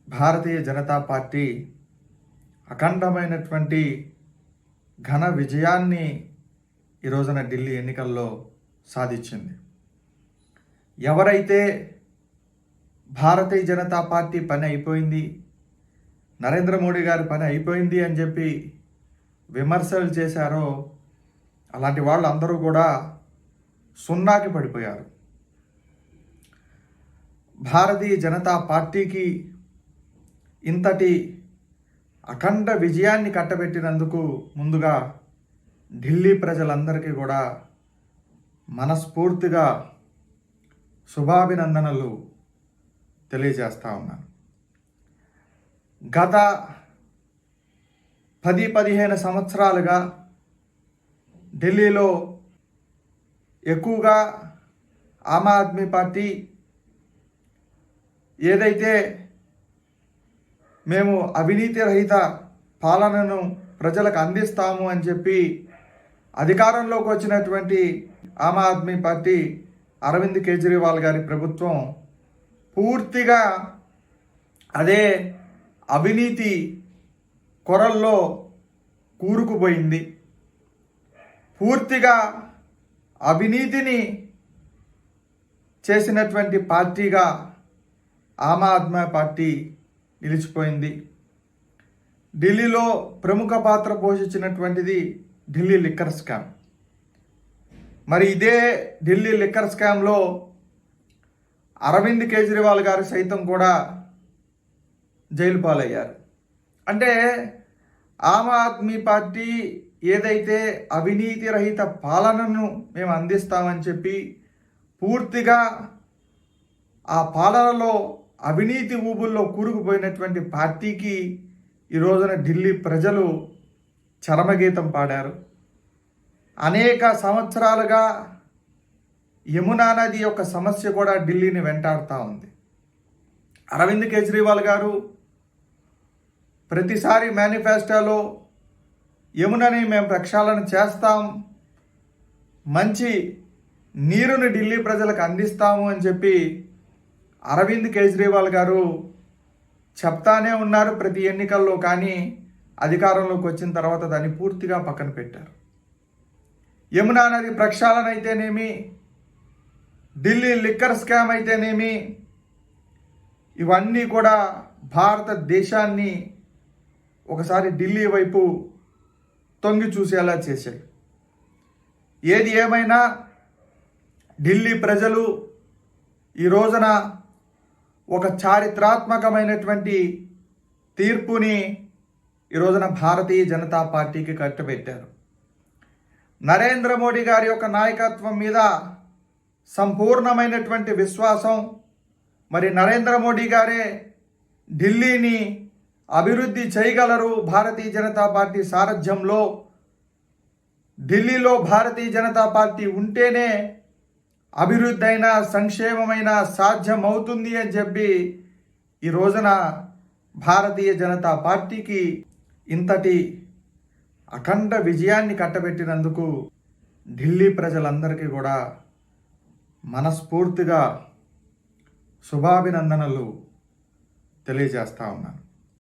Bharatiya Janata party అఖండమైనటువంటి ఘన విజయాన్ని ఈ రోజున ఢిల్లీ ఎన్నికల్లో సాధించింది. ఎవరైతే భారతీయ జనతా పార్టీ పని అయిపోయింది, నరేంద్ర మోడీ గారి పని అయిపోయింది అని చెప్పి విమర్శలు చేశారో అలాంటి వాళ్ళందరూ కూడా సున్నాకి పడిపోయారు. భారతీయ జనతా పార్టీకి ఇంతటి అఖండ విజయాన్ని కట్టబెట్టినందుకు ముందుగా ఢిల్లీ ప్రజలందరికీ కూడా మనస్ఫూర్తిగా శుభాభినందనలు తెలియజేస్తా ఉన్నాను. గత 10-15 సంవత్సరాలుగా ఢిల్లీలో ఎక్కువగా ఆమ్ ఆద్మీ పార్టీ ఏదైతే మేము అవినీతి రహిత పాలనను ప్రజలకు అందిస్తాము అని చెప్పి అధికారంలోకి వచ్చినటువంటి ఆమ్ ఆద్మీ పార్టీ అరవింద్ కేజ్రీవాల్ గారి ప్రభుత్వం పూర్తిగా అదే అవినీతి కొరల్లో కూరుకుపోయింది. పూర్తిగా అవినీతిని చేసినటువంటి పార్టీగా ఆమ్ ఆద్మీ పార్టీ నిలిచిపోయింది. ఢిల్లీలో ప్రముఖ పాత్ర పోషించినటువంటిది ఢిల్లీ లిక్కర్ స్కామ్. మరి ఇదే ఢిల్లీ లిక్కర్ స్కామ్లో అరవింద్ కేజ్రీవాల్ గారు సైతం కూడా జైలు పాలయ్యారు. అంటే ఆమ్ ఆద్మీ పార్టీ ఏదైతే అవినీతి రహిత పాలనను మేము అందిస్తామని చెప్పి పూర్తిగా ఆ పాలనలో అవినీతి ఊబుల్లో కూరుకుపోయినటువంటి పార్టీకి ఈ రోజున ఢిల్లీ ప్రజలు చరమగీతం పాడారు. అనేక సంవత్సరాలుగా యమునా నది యొక్క సమస్య కూడా ఢిల్లీని వెంటాడుతూ ఉంది. అరవింద్ కేజ్రీవాల్ గారు ప్రతిసారి మేనిఫెస్టోలో యమునని మేము ప్రక్షాళన చేస్తాం, మంచి నీరుని ఢిల్లీ ప్రజలకు అందిస్తాము అని చెప్పి అరవింద్ కేజ్రీవాల్ గారు చెప్తానే ఉన్నారు ప్రతి ఎన్నికల్లో. కానీ అధికారంలోకి వచ్చిన తర్వాత దాన్ని పూర్తిగా పక్కన పెట్టారు. యమునా నది ప్రక్షాళన అయితేనేమి, ఢిల్లీ లిక్కర్ స్కామ్ అయితేనేమి, ఇవన్నీ కూడా భారతదేశాన్ని ఒకసారి ఢిల్లీ వైపు తొంగి చూసేలా చేశాయి. ఏది ఏమైనా ఢిల్లీ ప్రజలు ఈ రోజున ఒక చారిత్రాత్మకమైనటువంటి తీర్పుని ఈ రోజున భారతీయ జనతా పార్టీకి కట్టబెట్టారు. నరేంద్ర మోడీ గారి యొక్క నాయకత్వం మీద సంపూర్ణమైనటువంటి విశ్వాసం, మరి నరేంద్ర మోడీ గారే ఢిల్లీని అభివృద్ధి చేయగలరు భారతీయ జనతా పార్టీ సారథ్యంలో. ఢిల్లీలో భారతీయ జనతా పార్టీ ఉంటేనే అభివృద్ధి అయినా సంక్షేమమైన సాధ్యమవుతుంది అని చెప్పి ఈ రోజున భారతీయ జనతా పార్టీకి ఇంతటి అఖండ విజయాన్ని కట్టబెట్టినందుకు ఢిల్లీ ప్రజలందరికీ కూడా మనస్ఫూర్తిగా శుభాభినందనలు తెలియజేస్తా ఉన్నాను.